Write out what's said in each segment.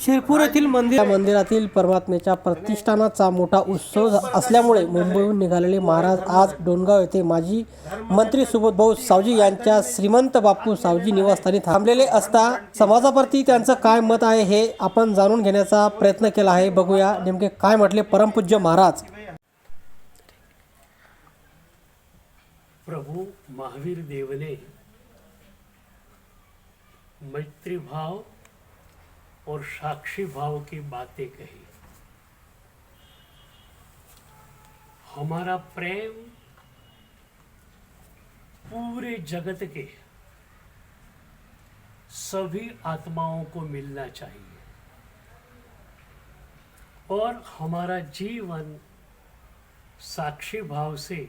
शिरपूर येथील मंदिरातील परमात्म्याच्या प्रतिष्ठानाचा मोठा उत्सव असल्यामुळे मुंबईहून निघालेले महाराज आज डोणगाव येथे माजी मंत्री सुबोधभाऊ सावजी यांच्या श्रीमंत बापू सावजी निवासस्थानी थांबलेले असता समाजाप्रती त्यांचं काय मत आहे हे आपण जाणून घेण्याचा प्रयत्न केला आहे। बघूया नेमके काय म्हटले परमपूज्य महाराज। प्रभु महावीर देव ने मैत्री भाव और साक्षी भाव की बातें कही। हमारा प्रेम पूरे जगत के सभी आत्माओं को मिलना चाहिए और हमारा जीवन साक्षी भाव से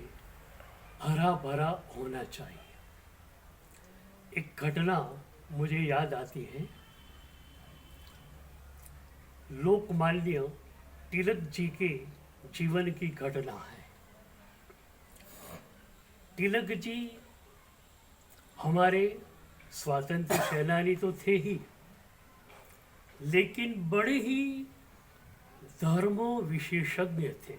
हरा भरा होना चाहिए। एक घटना मुझे याद आती है। लोकमान्य तिलक जी के जीवन की घटना है। तिलक जी हमारे स्वातंत्र सेनानी तो थे ही, लेकिन बड़े ही धर्म विशेषज्ञ थे।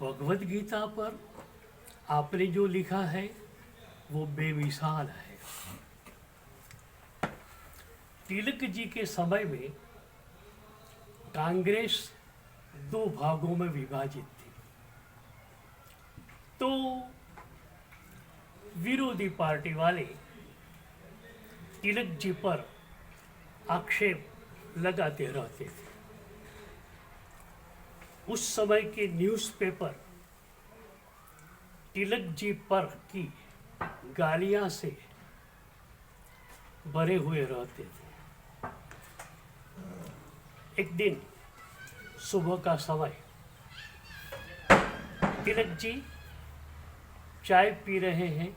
भगवत गीता पर आपने जो लिखा है वो बेमिसाल है। तिलक जी के समय में कांग्रेस दो भागों में विभाजित थी, तो विरोधी पार्टी वाले तिलक जी पर आक्षेप लगाते रहते थे। उस समय के न्यूज़पेपर तिलक जी पर की गालियां से भरे हुए रहते थे। एक दिन सुबह का समय तिलक जी चाय पी रहे हैं,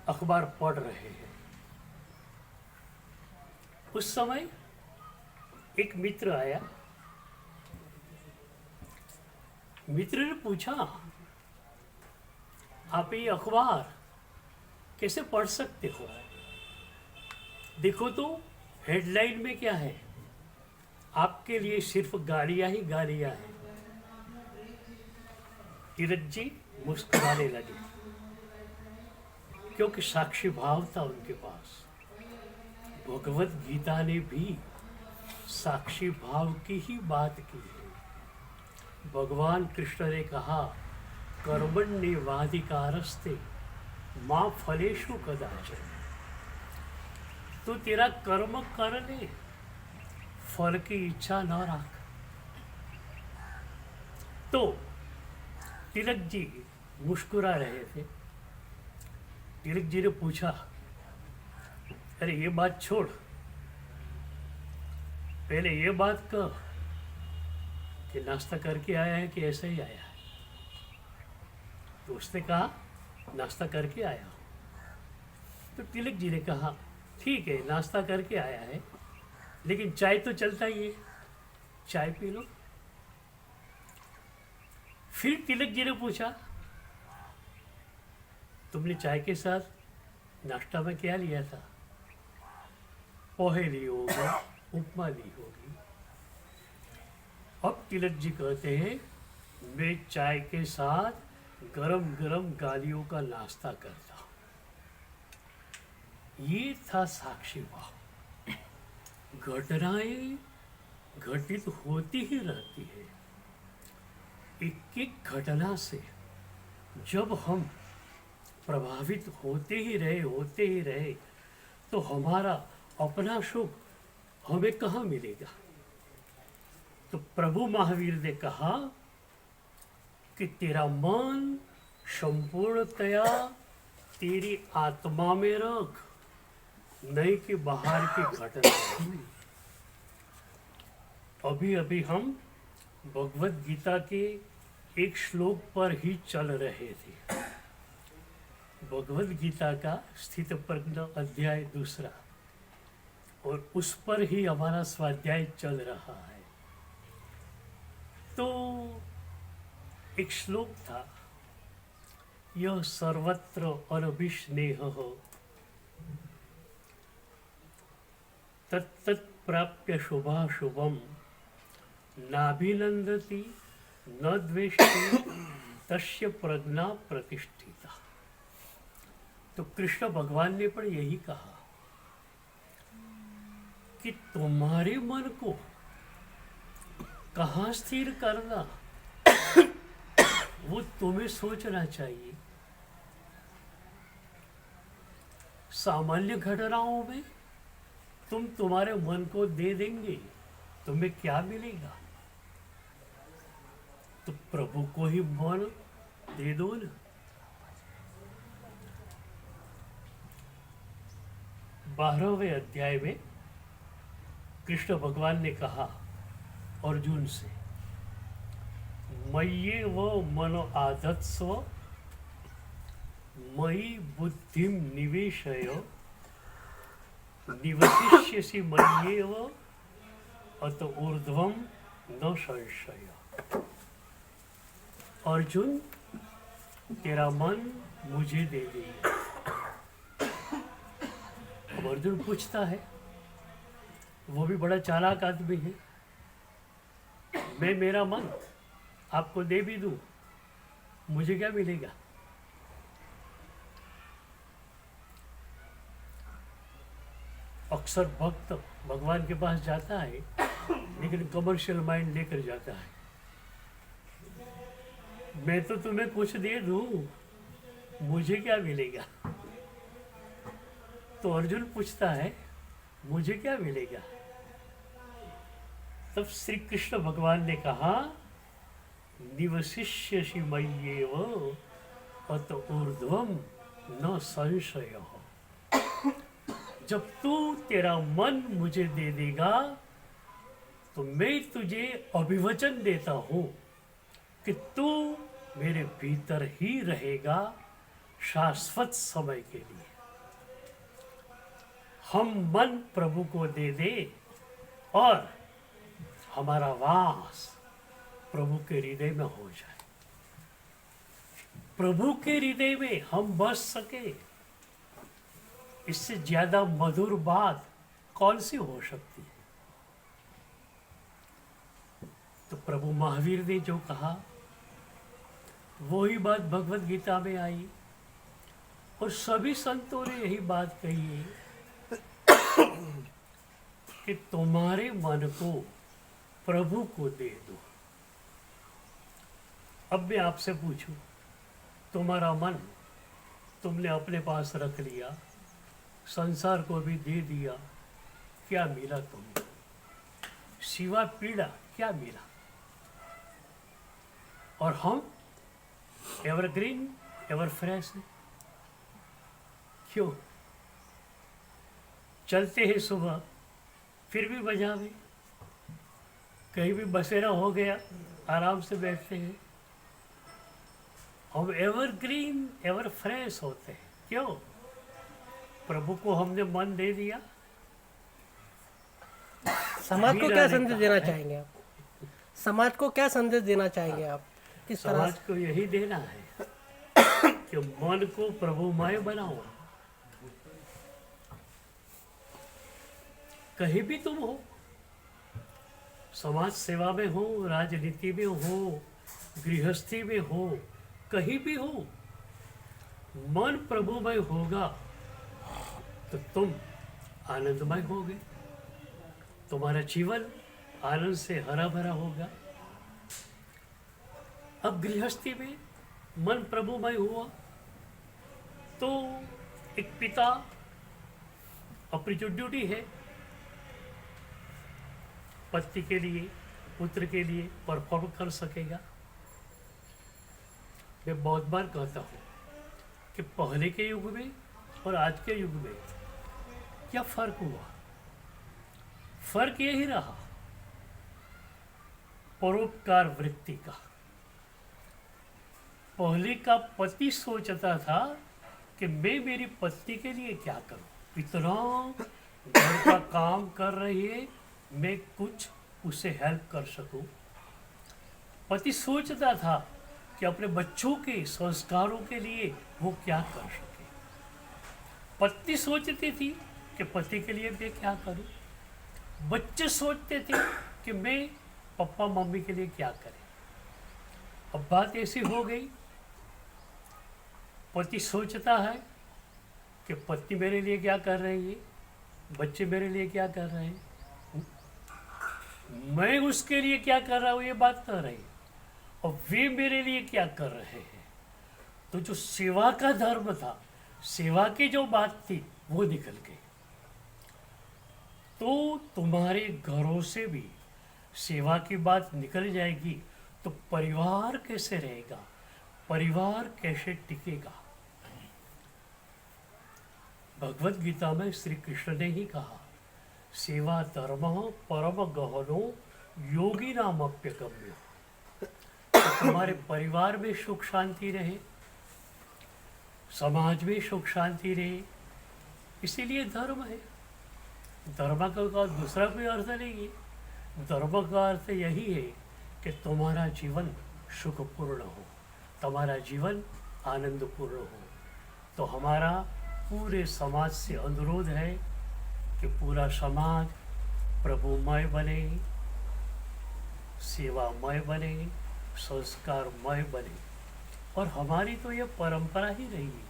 अखबार पढ़ रहे हैं। उस समय एक मित्र आया। मित्र ने पूछा, आप ये अखबार कैसे पढ़ सकते हो? देखो तो हेडलाइन में क्या है। आपके लिए सिर्फ गालियां ही गालियां हैं। तिलक जी मुस्कुराने लगे, क्योंकि साक्षी भाव था उनके पास। भगवत गीता ने भी साक्षी भाव की ही बात की है। भगवान कृष्ण ने कहा, कर्मण्येवाधिकारस्ते मां फलेषु कदाचन। तो तेरा कर्म कर ले, फल की इच्छा न रख। तो तिलक जी मुस्कुरा रहे थे। तिलक जी ने पूछा, अरे ये बात छोड़, पहले ये बात कह कि नाश्ता करके आया है कि ऐसे ही आया है? तो उसने कहा, नाश्ता करके आया हूं। तो तिलक जी ने कहा, ठीक है, नाश्ता करके आया है, लेकिन चाय तो चलता ही है, चाय पी लो। फिर तिलक जी ने पूछा, तुमने चाय के साथ नाश्ता में क्या लिया था? पोहे ली होगी, उपमा ली होगी। अब तिलक जी कहते हैं, मैं चाय के साथ गरम गरम गालियों का नाश्ता करता हूं। ये था साक्षी भाव। घटनाएं घटित होती ही रहती है। एक एक घटना से जब हम प्रभावित होते ही रहे तो हमारा अपना सुख हमें कहाँ मिलेगा? तो प्रभु महावीर ने कहा कि तेरा मन संपूर्णतया तेरी आत्मा में रख, नहीं कि बाहर की घटना। अभी अभी हम भगवत गीता के एक श्लोक पर ही चल रहे थे। भगवत गीता का स्थित प्रज्ञ अध्याय 2, और उस पर ही हमारा स्वाध्याय चल रहा है। तो एक श्लोक था, यह सर्वत्र अनभिस्नेह तत्तत् प्राप्य शुभाशुभम नाभिनंदति न द्वेष्टि तस्य प्रज्ञा प्रतिष्ठिता। तो कृष्ण भगवान ने पर यही कहा कि तुम्हारे मन को कहाँ स्थिर करना वो तुम्हें सोचना चाहिए। सामान्य घटनाओं में तुम तुम्हारे मन को दे देंगे, तुम्हें क्या मिलेगा? तो प्रभु को ही मन दे दो ना। 12वें अध्याय में कृष्ण भगवान ने कहा अर्जुन से, मय्येव मनो आधत्स्व मयि बुद्धिम निवेशय निवसिष्यसि मय्येव अत ऊर्ध्वं न संशय। अर्जुन, तेरा मन मुझे दे दे। अब अर्जुन पूछता है, वो भी बड़ा चालाक आदमी है, मैं मेरा मन आपको दे भी दूं, मुझे क्या मिलेगा? अक्सर भक्त भगवान के पास जाता है लेकिन कमर्शियल माइंड लेकर जाता है। मैं तो तुम्हें कुछ दे दूं, मुझे क्या मिलेगा? तो अर्जुन पूछता है, मुझे क्या मिलेगा? तब श्री कृष्ण भगवान ने कहा, निवसिष्यसि मय्येव अत ऊर्ध्वं न संशय। जब तू तेरा मन मुझे दे देगा तो मैं तुझे अभिवचन देता हूं कि तू मेरे भीतर ही रहेगा शाश्वत समय के लिए। हम मन प्रभु को दे दे और हमारा वास प्रभु के हृदय में हो जाए, प्रभु के हृदय में हम बस सके। इससे ज्यादा मधुर बात कौन सी हो सकती है? तो प्रभु महावीर ने जो कहा वही बात भगवत गीता में आई और सभी संतों ने यही बात कही है कि तुम्हारे मन को प्रभु को दे दो। अब मैं आपसे पूछूं, तुम्हारा मन तुमने अपने पास रख लिया, संसार को भी दे दिया, क्या मिला तुम्हें? सिवा पीड़ा क्या मिला? और हम एवरग्रीन एवर फ्रेश है। क्यों? चलते हैं सुबह फिर भी बजावे, कहीं भी बसेरा हो गया आराम से बैठते हैं। हम एवरग्रीन एवर फ्रेश होते हैं। क्यों? प्रभु को हमने मन दे दिया। समाज को क्या संदेश देना चाहेंगे आप? समाज को क्या संदेश देना चाहेंगे आप? किस तरह समाज को यही देना है कि मन को प्रभुमय बनाओ। कहीं भी तुम हो, समाज सेवा में हो, राजनीति में हो, गृहस्थी में हो, कहीं भी हो, मन प्रभुमय होगा तो तुम आनंदमय होगे, तुम्हारा जीवन आनंद से हरा भरा होगा। अब गृहस्थी में मन प्रभुमय हुआ तो एक पिता अपनी जो ड्यूटी है पति के लिए, पुत्र के लिए परफॉर्म कर सकेगा। मैं बहुत बार कहता हूँ कि पहले के युग में और आज के युग में क्या फर्क हुआ? फर्क यही रहा परोपकार वृत्ति का। पहले का पति सोचता था कि मैं मेरी पत्नी के लिए क्या करूं, इतना घर का काम कर रही है, मैं कुछ उसे हेल्प कर सकूं। पति सोचता था कि अपने बच्चों के संस्कारों के लिए वो क्या कर सके। पत्नी सोचती थी कि पति के लिए मैं क्या करूं। बच्चे सोचते थे कि मैं पापा मम्मी के लिए क्या करें। अब बात ऐसी हो गई, पति सोचता है कि पत्नी मेरे लिए क्या कर रही है, बच्चे मेरे लिए क्या कर रहे हैं, मैं उसके लिए क्या कर रहा हूँ, ये बात कर रही, और वे मेरे लिए क्या कर रहे हैं। तो जो सेवा का धर्म था, सेवा की जो बात थी, वो निकल गई। तो तुम्हारे घरों से भी सेवा की बात निकल जाएगी तो परिवार कैसे रहेगा, परिवार कैसे टिकेगा। भगवत गीता में श्री कृष्ण ने ही कहा, सेवा धर्म परम गहनो योगी नाम अप्यगम्य। तो तुम्हारे परिवार में सुख शांति रहे, समाज में सुख शांति रहे, इसीलिए धर्म है। धर्म का दूसरा कोई अर्थ नहीं है। धर्म का अर्थ यही है कि तुम्हारा जीवन सुखपूर्ण हो, तुम्हारा जीवन आनंदपूर्ण हो। तो हमारा पूरे समाज से अनुरोध है कि पूरा समाज प्रभुमय बने, सेवामय बने, संस्कारमय बने। और हमारी तो ये परंपरा ही रही है,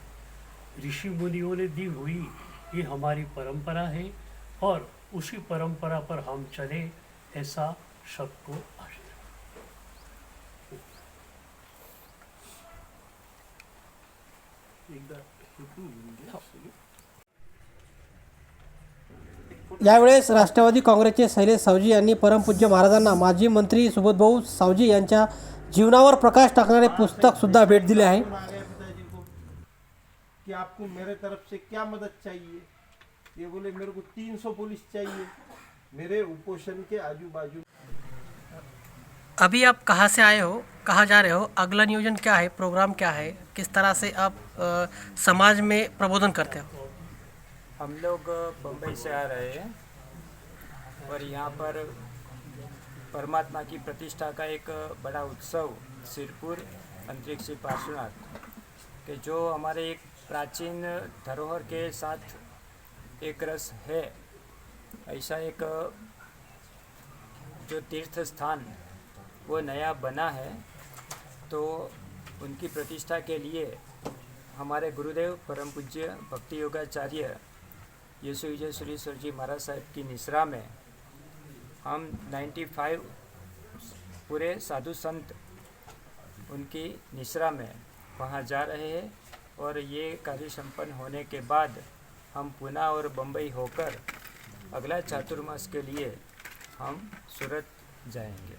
ऋषि मुनियों ने दी हुई ये हमारी परंपरा है, और उसी परंपरा पर हम चले, ऐसा सबको आशीर्वाद। यावेळेस राष्ट्रवादी काँग्रेसचे शैलेश सावजी यांनी परमपूज्य महाराजांना माजी मंत्री सुबोधभाऊ सावजी यांच्या जीवनावर प्रकाश टाकणारे पुस्तक सुद्धा भेट दिले आहे। कि आपको मेरे तरफ से क्या मदद चाहिए। ये बोले मेरे को 300 पुलिस चाहिए मेरे उपोषण के आजू बाजू। अभी आप कहाँ से आए हो, कहाँ जा रहे हो, अगला नियोजन क्या है, प्रोग्राम क्या है, किस तरह से आप समाज में प्रबोधन करते हो? हम लोग बम्बई से आ रहे हैं और यहाँ पर परमात्मा की प्रतिष्ठा का एक बड़ा उत्सव सिरपुर अंतरिक्ष पार्श्वनाथ के, जो हमारे एक प्राचीन धरोहर के साथ एक रस है, ऐसा एक जो तीर्थ स्थान वो नया बना है। तो उनकी प्रतिष्ठा के लिए हमारे गुरुदेव परम पूज्य भक्ति योगाचार्य यशु विजय सुरेश्वर जी महाराज साहब की निसरा में हम 95 पूरे साधु संत उनकी निसरा में वहाँ जा रहे हैं। और ये कार्य संपन्न होने के बाद हम पुणे और बम्बई होकर अगला चातुर्मास के लिए हम सूरत जाएंगे।